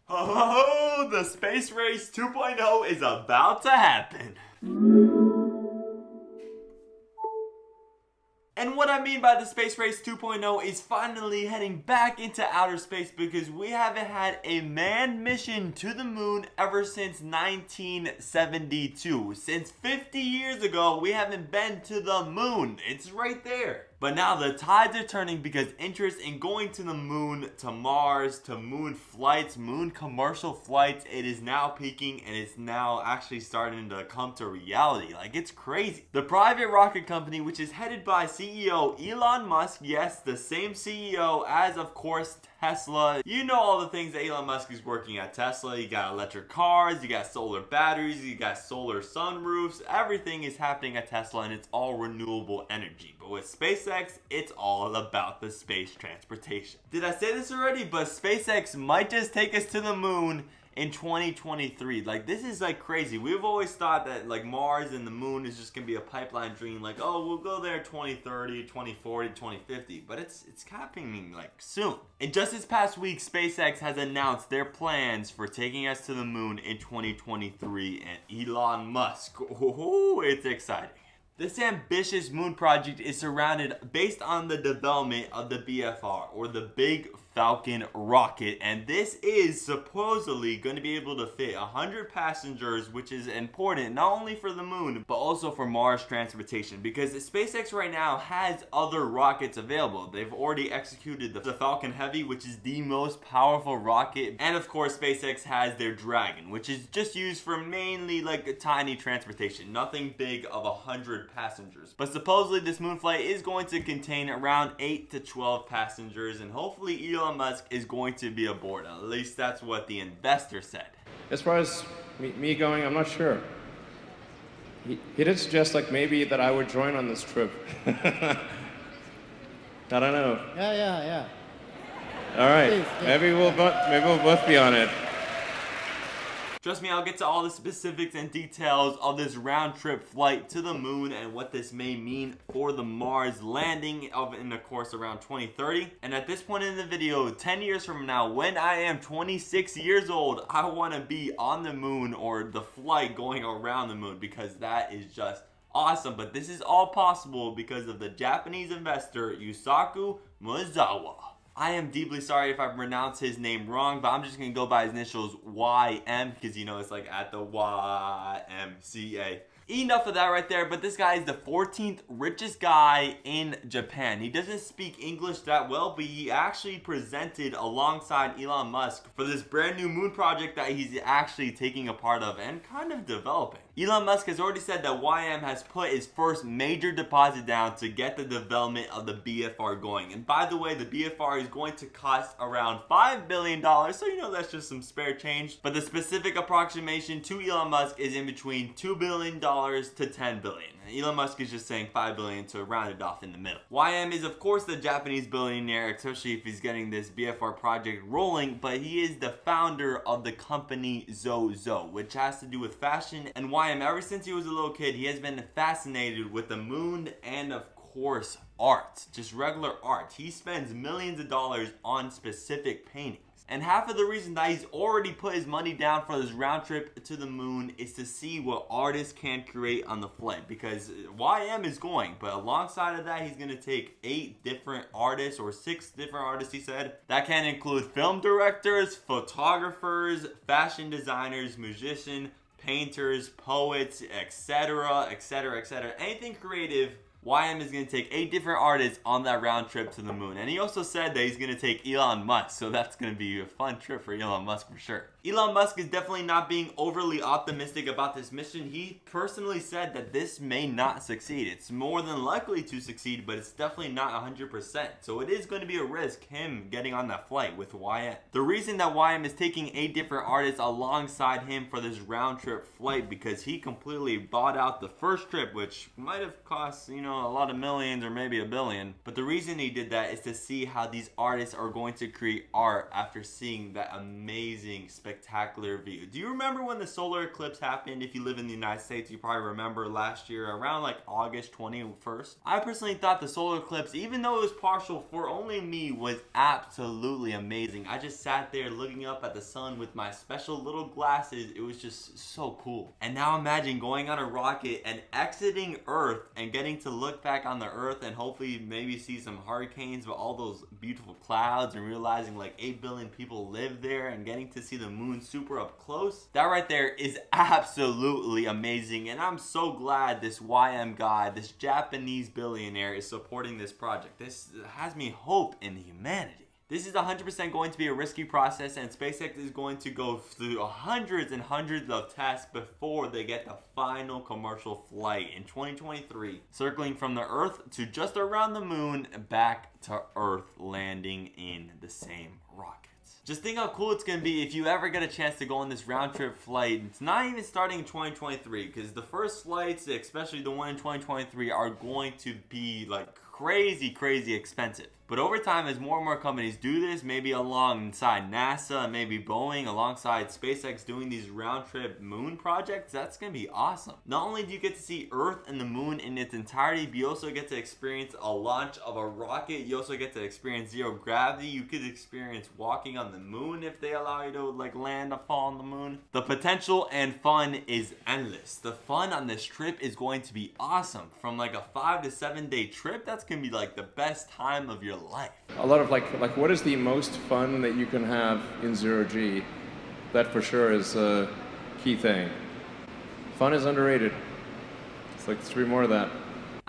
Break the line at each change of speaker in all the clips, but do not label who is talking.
Oh, the space race 2.0 is about to happen. And what I mean by the space race 2.0 is finally heading back into outer space, because we haven't had a manned mission to the moon ever since 1972. Since 50 years ago, we haven't been to the moon. It's right there. But now the tides are turning, because interest in going to the moon, to Mars, to moon flights, moon commercial flights, it is now peaking, and it's now actually starting to come to reality. Like, it's crazy. The private rocket company, which is headed by CEO Elon Musk, yes, the same CEO as, of course, Tesla. You know all the things that Elon Musk is working at Tesla. You got electric cars, you got solar batteries, you got solar sunroofs. Everything is happening at Tesla, and it's all renewable energy. But with SpaceX, it's all about the space transportation. Did I say this already? But SpaceX might just take us to the moon in 2023. Like, this is like crazy. We've always thought that like Mars and the moon is just gonna be a pipeline dream, like, oh, we'll go there 2030, 2040, 2050, but it's happening like soon. And just this past week, SpaceX has announced their plans for taking us to the moon in 2023, and Elon Musk, oh, it's exciting. This ambitious moon project is surrounded based on the development of the BFR, or the Big Falcon rocket, and this is supposedly going to be able to fit 100 passengers, which is important not only for the moon but also for Mars transportation, because SpaceX right now has other rockets available. They've already executed the Falcon Heavy, which is the most powerful rocket, and of course SpaceX has their Dragon, which is just used for mainly like a tiny transportation, nothing big of 100 passengers. But supposedly this moon flight is going to contain around 8 to 12 passengers, and hopefully Elon Musk is going to be aboard. At least that's what the investor said.
As far as me going, I'm not sure. He did suggest like maybe that I would join on this trip. I don't know.
Yeah.
All right,
Please, yeah.
maybe we'll both be on it.
Trust me, I'll get to all the specifics and details of this round-trip flight to the moon and what this may mean for the Mars landing in the course around 2030. And at this point in the video, 10 years from now, when I am 26 years old, I want to be on the moon, or the flight going around the moon, because that is just awesome. But this is all possible because of the Japanese investor Yusaku Maezawa. I am deeply sorry if I pronounced his name wrong, but I'm just going to go by his initials YM, because you know it's like at the YMCA. Enough of that right there, but this guy is the 14th richest guy in Japan. He doesn't speak English that well, but he actually presented alongside Elon Musk for this brand new moon project that he's actually taking a part of and kind of developing. Elon Musk has already said that YM has put his first major deposit down to get the development of the BFR going. And by the way, the BFR is going to cost around $5 billion, so you know that's just some spare change. But the specific approximation to Elon Musk is in between $2 billion to $10 billion. Elon Musk is just saying $5 billion to round it off in the middle. YM is of course the Japanese billionaire, especially if he's getting this BFR project rolling, but he is the founder of the company Zozo, which has to do with fashion. And YM, ever since he was a little kid, he has been fascinated with the moon and of course art, just regular art. He spends millions of dollars on specific paintings. And half of the reason that he's already put his money down for this round trip to the moon is to see what artists can create on the flight. Because YM is going, but alongside of that, he's going to take 8 different artists, or 6 different artists, he said. That can include film directors, photographers, fashion designers, musicians, painters, poets, etc., etc., etc. Anything creative. YM is going to take 8 different artists on that round trip to the moon. And he also said that he's going to take Elon Musk, so that's going to be a fun trip for Elon Musk for sure. Elon Musk is definitely not being overly optimistic about this mission. He personally said that this may not succeed. It's more than likely to succeed, but it's definitely not 100%. So it is going to be a risk, him getting on that flight with YM. The reason that YM is taking 8 different artists alongside him for this round trip flight, because he completely bought out the first trip, which might have cost, you know, a lot of millions or maybe $1 billion. But the reason he did that is to see how these artists are going to create art after seeing that amazing, spectacular view. Do you remember when the solar eclipse happened? If you live in the United States, you probably remember last year around like August 21st. I personally thought the solar eclipse, even though it was partial for only me, was absolutely amazing. I just sat there looking up at the sun with my special little glasses. It was just so cool. And now imagine going on a rocket and exiting Earth and getting to look back on the Earth and hopefully maybe see some hurricanes with all those beautiful clouds and realizing like 8 billion people live there and getting to see the moon super up close. That right there is absolutely amazing, and I'm so glad this YM guy, this Japanese billionaire, is supporting this project. This has me hope in humanity. This is 100% going to be a risky process, and SpaceX is going to go through hundreds and hundreds of tests before they get the final commercial flight in 2023, circling from the Earth to just around the moon, back to Earth, landing in the same rocket. Just think how cool it's going to be if you ever get a chance to go on this round trip flight. It's not even starting in 2023, because the first flights, especially the one in 2023, are going to be like crazy expensive. But over time, as more and more companies do this, maybe alongside NASA, maybe Boeing, alongside SpaceX doing these round-trip moon projects, that's going to be awesome. Not only do you get to see Earth and the moon in its entirety, but you also get to experience a launch of a rocket. You also get to experience zero gravity. You could experience walking on the moon if they allow you to like land or fall on the moon. The potential and fun is endless. The fun on this trip is going to be awesome. From like a 5 to 7 day trip, that's going to be like the best time of your life.
A lot of like what is the most fun that you can have in zero G? That for sure is a key thing. Fun is underrated. It's like 3 more of that.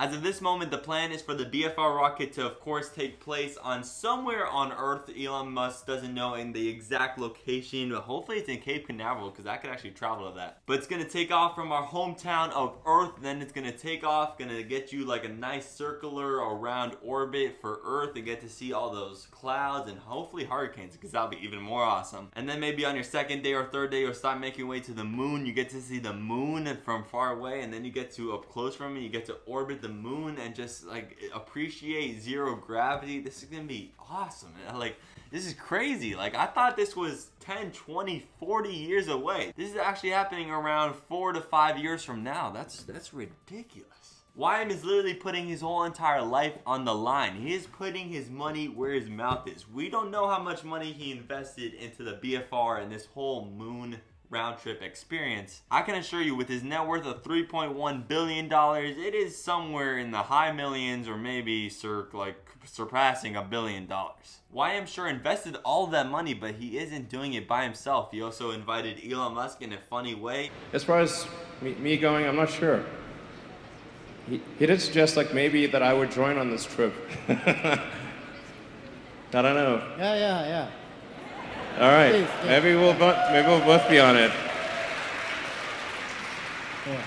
As of this moment, the plan is for the BFR rocket to, of course, take place on somewhere on Earth. Elon Musk doesn't know in the exact location, but hopefully it's in Cape Canaveral, because I could actually travel to that. But it's going to take off from our hometown of Earth, then it's going to take off, going to get you like a nice circular around orbit for Earth and get to see all those clouds and hopefully hurricanes, because that'll be even more awesome. And then maybe on your second day or third day, you'll start making your way to the moon. You get to see the moon from far away, and then you get to up close from it. You get to orbit the moon and just like appreciate zero gravity. This is gonna be awesome. Like, this is crazy. Like, I thought this was 10, 20, 40 years away. This is actually happening around 4 to 5 years from now. That's ridiculous. YM is literally putting his whole entire life on the line. He is putting his money where his mouth is. We don't know how much money he invested into the BFR and this whole moon round trip experience. I can assure you, with his net worth of $3.1 billion, it is somewhere in the high millions, or maybe surpassing $1 billion. YM sure invested all that money, but he isn't doing it by himself. He also invited Elon Musk in a funny way.
As far as me going, I'm not sure. He did suggest like maybe that I would join on this trip. I don't know.
Yeah.
All right,
Please, yeah.
maybe we'll both be on it.
Yeah.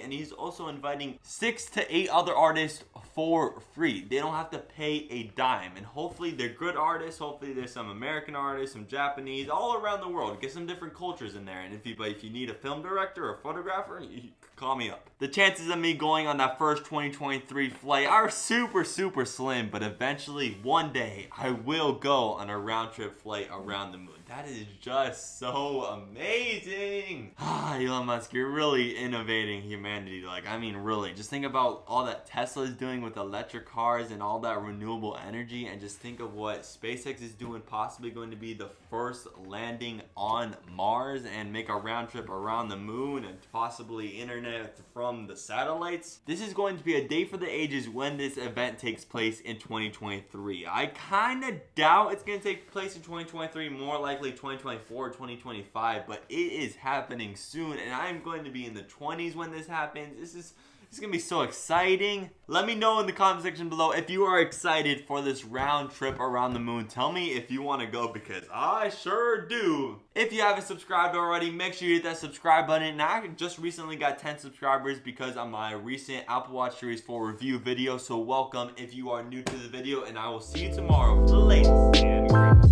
And he's also inviting 6 to 8 other artists for free. They don't have to pay a dime. And hopefully they're good artists. Hopefully there's some American artists, some Japanese, all around the world. Get some different cultures in there. And if you need a film director or a photographer, you call me up. The chances of me going on that first 2023 flight are super slim, but eventually one day I will go on a round trip flight around the moon. That is just so amazing. Elon Musk, you're really innovating humanity. Like, I mean, really. Just think about all that Tesla is doing with electric cars and all that renewable energy, and just think of what SpaceX is doing, possibly going to be the first landing on Mars and make a round trip around the moon and possibly internet from the satellites. This is going to be a day for the ages when this event takes place in 2023. I kind of doubt it's going to take place in 2023, more likely 2024 or 2025, but it is happening soon, and I'm going to be in the 20s when this happens. This is gonna be so exciting. Let me know in the comment section below if you are excited for this round trip around the moon. Tell me if you want to go, because I sure do. If you haven't subscribed already, make sure you hit that subscribe button. And I just recently got 10 subscribers because of my recent Apple Watch Series 4 review video. So welcome if you are new to the video, and I will see you tomorrow for the latest and greatest.